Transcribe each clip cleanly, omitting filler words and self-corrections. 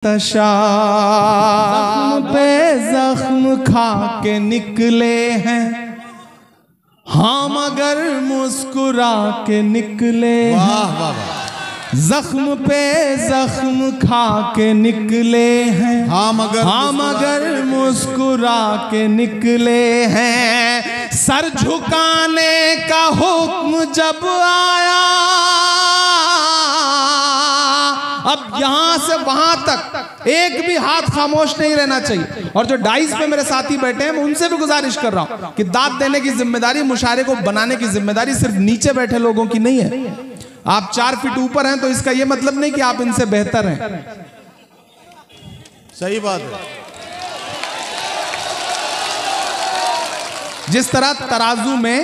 जख्म पे जख्म खा के निकले हैं हम, मगर मुस्कुरा के निकले हैं। जख्म पे जख्म खा के निकले हैं हम, मगर मुस्कुरा के निकले हैं। सर झुकाने का हुक्म जब आया, अब यहां से वहां तक एक भी हाथ खामोश नहीं रहना चाहिए। और जो डाइस पे मेरे साथी बैठे हैं, मैं उनसे भी गुजारिश कर रहा हूं कि दाद देने की जिम्मेदारी, मुशायरे को बनाने की जिम्मेदारी सिर्फ नीचे बैठे लोगों की नहीं है। आप 4 फीट ऊपर हैं तो इसका यह मतलब नहीं कि आप इनसे बेहतर हैं। सही बात है। जिस तरह तराजू में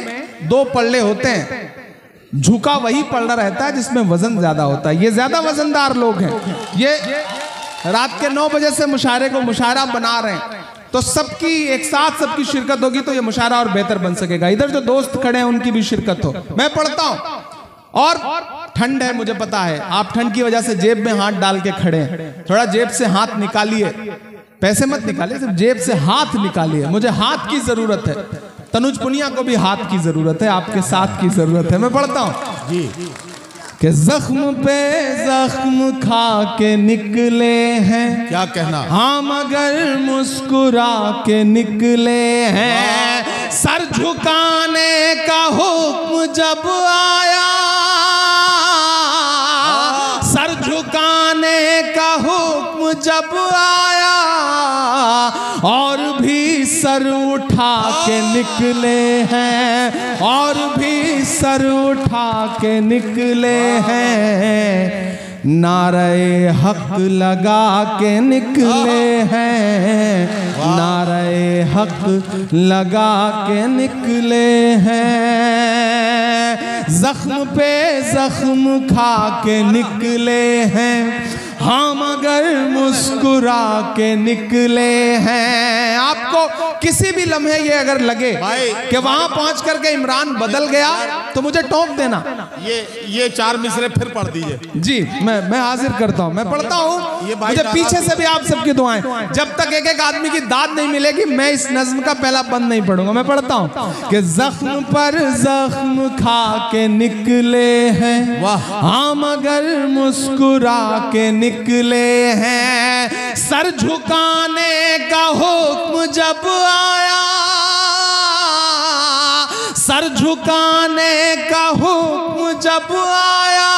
2 पल्ले होते हैं, झुका वही पलड़ा रहता है जिसमें वजन ज्यादा होता है। ये ज्यादा वजनदार लोग हैं, ये रात के 9 बजे से मुशायरा बना रहे हैं, तो सबकी एक साथ सबकी शिरकत होगी तो ये मुशायरा और बेहतर बन सकेगा। इधर जो दोस्त खड़े हैं उनकी भी शिरकत हो। मैं पढ़ता हूं और ठंड है, मुझे पता है आप ठंड की वजह से जेब में हाथ डाल के खड़े हैं। थोड़ा जेब से हाथ निकालिए, पैसे मत निकालिए, सिर्फ जेब से हाथ निकालिए। मुझे हाथ की जरूरत है, तनुज पुनिया को भी हाथ की जरूरत है, आपके साथ की जरूरत है। मैं पढ़ता हूं जी कि जख्म पे जख्म खा के निकले हैं, क्या कहना, हाँ मगर मुस्कुरा के निकले हैं। सर झुकाने का हुक्म जब आया, सर झुकाने का हुक्म जब आया, और भी सर उठा के निकले हैं, और भी सर उठा के निकले हैं। नारे हक लगा के निकले हैं, नारे हक लगा के निकले हैं। जख्म पे जख्म खा के निकले हैं हाँ, मगर मुस्कुरा के निकले हैं। आपको किसी भी लम्हे ये अगर लगे कि वहां पहुंच करके इमरान बदल गया तो मुझे टोक देना। ये 4 मिसरे फिर पढ़ दीजिए जी। मैं हाजिर करता हूं, मैं पढ़ता हूं। मुझे पीछे से भी आप सबकी दुआएं। जब तक एक एक आदमी की दाद नहीं मिलेगी मैं इस नज्म का पहला बंद नहीं पढ़ूंगा। मैं पढ़ता हूं कि जख्म पर जख्म खा के निकले हैं हाँ, मगर मुस्कुरा के निकले हैं। सर झुकाने का हुक्म जब आया, सर झुकाने का हुक्म जब आया,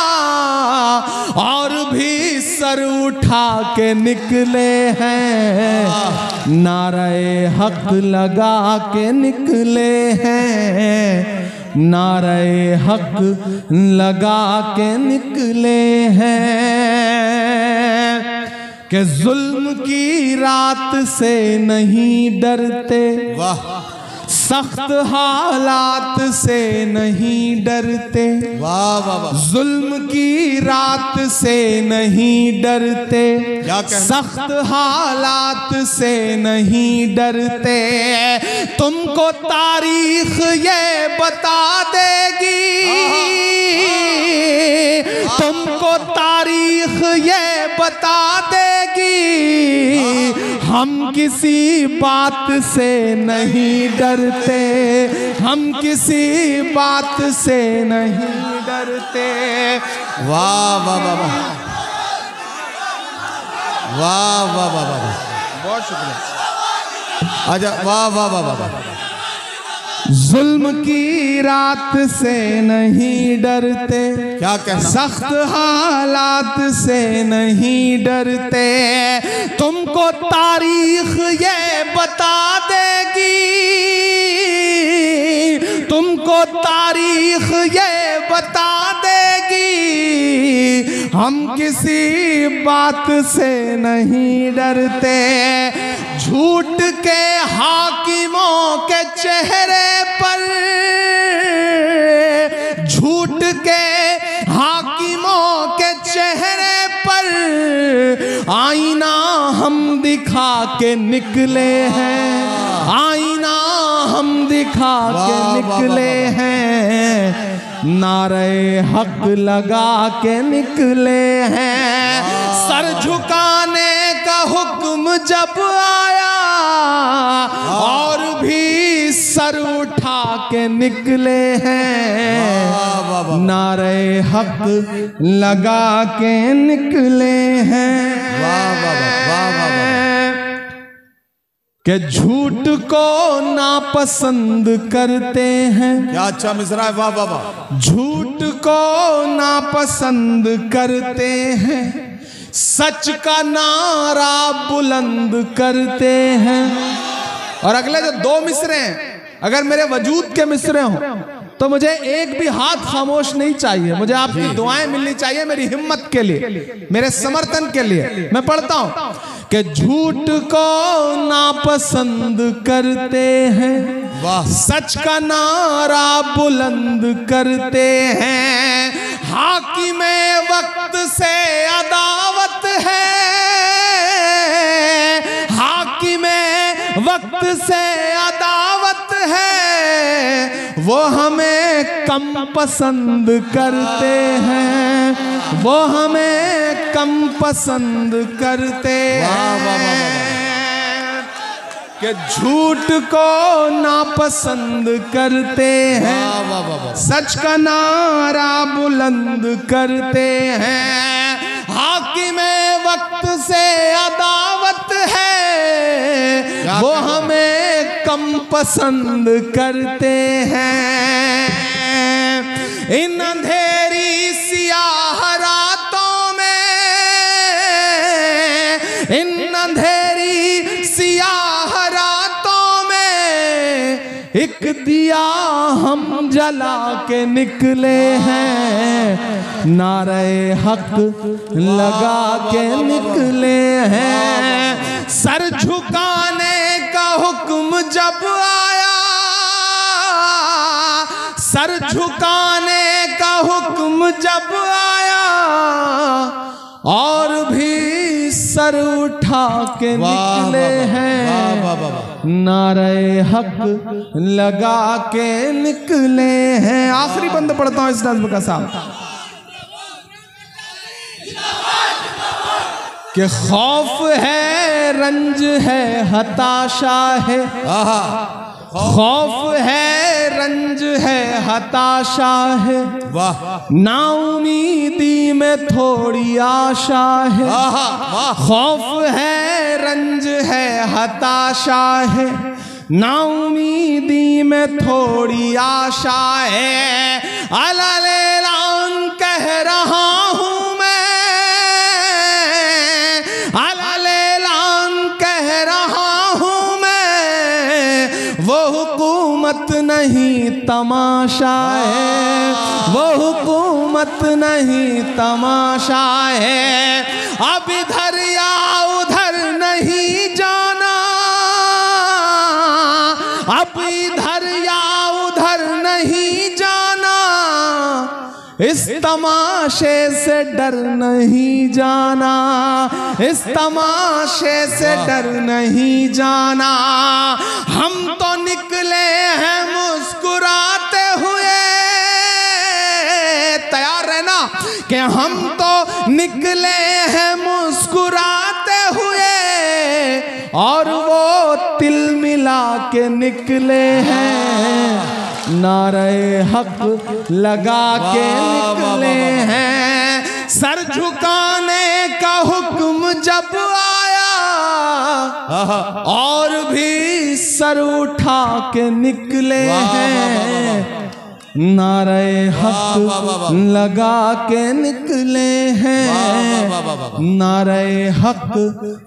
और भी सर उठा के निकले हैं। नारे हक लगा के निकले हैं, नारे हक लगा के निकले हैं। कि जुल्म की रात से नहीं डरते, सख्त हालात से नहीं डरते, जुल्म की रात से नहीं डरते, सख्त हालात से नहीं डरते। तुमको तारीख ये बता देगी, तुमको तारीख ये बता देगी, हम किसी बात से नहीं डरते, हम किसी बात से नहीं डरते। वाह वाह वाह वाह वाह वाह वाह वाह, बहुत शुक्रिया। आजा, वाह वाह वाह वाह वाह। जुल्म की रात से नहीं डरते, क्या कहना, सख्त हालात से नहीं डरते। तुमको तारीख ये बता देगी, तुमको तारीख ये बता देगी, हम किसी बात से नहीं डरते। झूठ के हाकिमों के चेहरे पर, झूठ के हाकिमों के चेहरे पर आईना हम दिखा के निकले हैं, आईना हम दिखा के निकले हैं। नारे हक लगा के निकले हैं। सर झुकाने का हुक्म जब आया और भी सर उठा के निकले हैं, नारे हक लगा के निकले हैं। कि झूठ को नापसंद करते हैं। क्या अच्छा मिसरा है, वाह वाह वाह। झूठ को नापसंद करते हैं, सच का नारा बुलंद करते हैं। और अगले जो दो मिसरे हैं, अगर मेरे वजूद के मिसरे हों तो मुझे एक भी हाथ खामोश नहीं चाहिए, मुझे आपकी दुआएं मिलनी चाहिए मेरी हिम्मत के लिए, मेरे समर्थन के लिए। मैं पढ़ता हूं कि झूठ को नापसंद करते हैं, सच का नारा बुलंद करते हैं। हाकिमे वक्त से अदावत है, हाकिमे वक्त से अदावत है, वो हमें कम पसंद करते हैं, वो हमें कम पसंद करते हैं। कि झूठ को नापसंद करते हैं, सच का नारा बुलंद करते हैं। हाकिमे वक्त से अदावत है, वो हमें कम पसंद करते हैं। इन अंधेरी सियाह रातों में, इन अंधेरी सियाह रातों में एक दिया हम जला के निकले हैं, नारे हक लगा के निकले हैं। सर झुकाने का हुक्म जब आया, सर झुकाने का हुक्म जब आया और भी सर उठा के निकले हैं, नारे हक लगा के निकले हैं। आखिरी बंद पढ़ता हूं इस नज़्म का साहब कि खौफ है, रंज है, हताशा है, खौफ है, रंज है, हताशा है, नाउमीदी में थोड़ी आशा है। खौफ है, रंज है, हताशा है, नाउमीदी में थोड़ी आशा है। अललेलान कह रहा हूँ मैं, अललेलान कह रहा हूँ मैं, वो हुकूमत नहीं तमाशा है, वो हुकूमत नहीं तमाशा है। अब इधर या उधर नहीं जाना, अब इधर या उधर नहीं जाना, इस तमाशे से डर नहीं जाना, इस तमाशे से डर नहीं जाना। हम तो निकले हैं मुस्कुराते हुए, तैयार रहना कि हम तो निकले हैं मुस्कुराते हुए और वो तिल मिला के निकले हैं, नारे हक लगा के निकले हैं। सर झुकाने का हुक्म जब आया और भी सर उठा के निकले हैं, नारे हक लगा के निकले हैं, नारे हक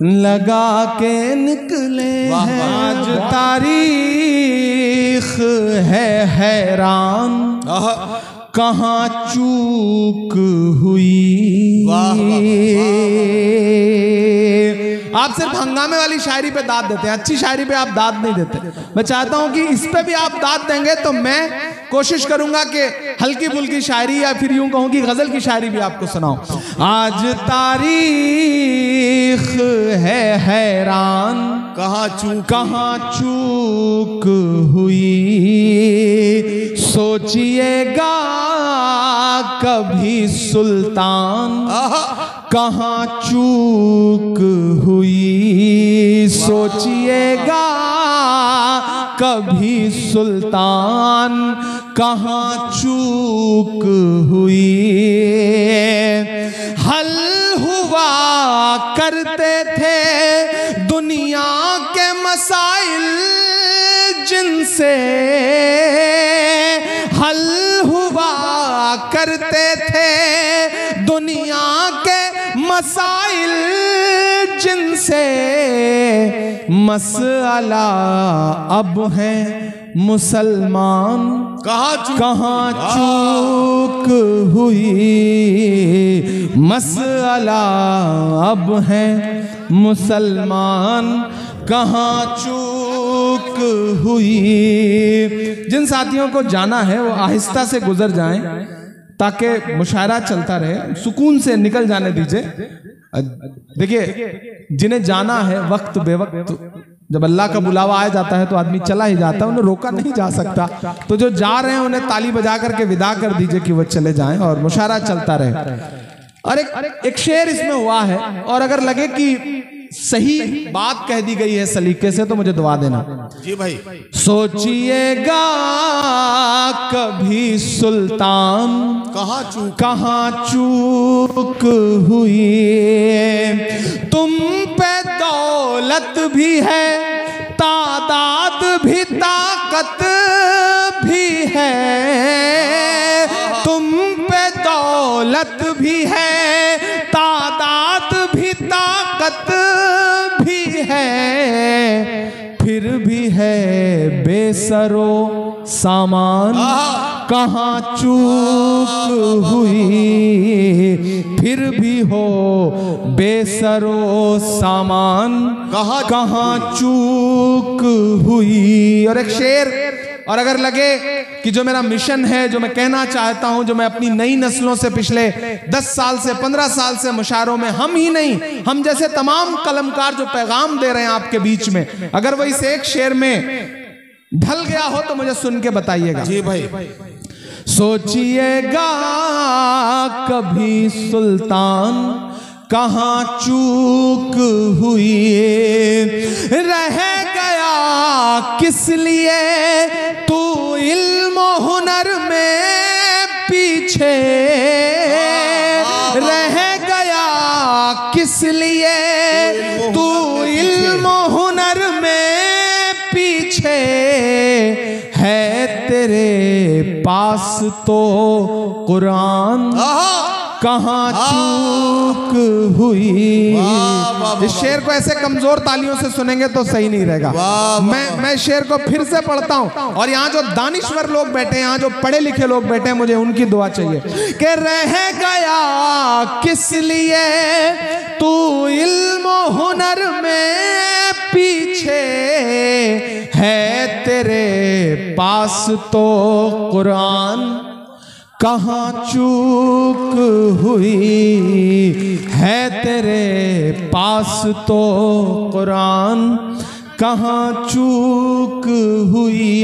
लगा के निकले हैं। आज तारीख है हैरान, कहाँ चूक हुई। आप सिर्फ हंगामे वाली शायरी पे दाद देते हैं, अच्छी शायरी पे आप दाद नहीं देते। मैं चाहता हूं कि इस पे भी आप दाद देंगे तो मैं कोशिश करूंगा कि हल्की फुल्की शायरी या फिर यूं कहूं कि गजल की शायरी भी आपको सुनाऊं। आज तारीख है हैरान, कहाँ चूक हुई, सोचिएगा कभी सुल्तान कहाँ चूक हुई, सोचिएगा कभी सुल्तान कहाँ चूक हुई। हल हुआ करते थे दुनिया के मसाइल जिनसे, हल हुआ करते थे दुनिया के मसाइल जिनसे, मसला अब है मुसलमान कहाँ चूक हुई, मसला अब है मुसलमान कहाँ चूक हुई। जिन साथियों को जाना है वो आहिस्ता से गुजर जाएं ताकि मुशायरा चलता रहे, सुकून से निकल जाने दीजिए। देखिए जिन्हें जाना है वक्त बेवक्त, जब अल्लाह का बुलावा आ जाता है तो आदमी चला ही जाता है, उन्हें रोका नहीं जा सकता। तो जो जा रहे हैं उन्हें ताली बजा करके विदा कर दीजिए कि वो चले जाएं और मुशायरा चलता रहे। और एक शेर इसमें हुआ है, और अगर लगे कि सही बात कह दी गई है सलीके से तो मुझे दुआ देना। जी भाई। सोचिएगा कभी सुल्तान कहाँ चूक हुई, तुम पे दौलत भी है तादाद भी ताकत भी है, तुम पे दौलत भी है तादाद भी ताकत भी है, फिर भी है बेसरो सामान कहाँ चूक हुई, फिर भी हो बेसरो सामान कहाँ चूक हुई। और एक शेर, और अगर लगे कि जो मेरा मिशन है, जो मैं कहना चाहता हूं, जो मैं अपनी नई नस्लों से पिछले 10 साल से 15 साल से मुशायरों में, हम ही नहीं हम जैसे तमाम कलमकार जो पैगाम दे रहे हैं आपके बीच में, अगर वो इस एक शेर में ढल गया हो तो मुझे सुन के बताइएगा। जी भाई। सोचिएगा कभी सुल्तान कहाँ चूक हुई, रह गया किस लिए तू इल्म हुनर में पीछे, रह गया किस लिए तू इल्म हुनर में पीछे, है तेरे पास तो कुरान कहाँ चूक हुई। इस शेर को ऐसे कमजोर तालियों से सुनेंगे तो सही नहीं रहेगा। मैं शेर को फिर से पढ़ता हूं, और यहाँ जो दानिश्वर लोग बैठे हैं, यहाँ जो पढ़े लिखे लोग बैठे हैं, मुझे उनकी दुआ चाहिए कि रह गया किस लिए तू इल्म हुनर में पीछे, है तेरे पास तो कुरान कहाँ चूक हुई, है तेरे पास तो कुरान कहाँ चूक हुई।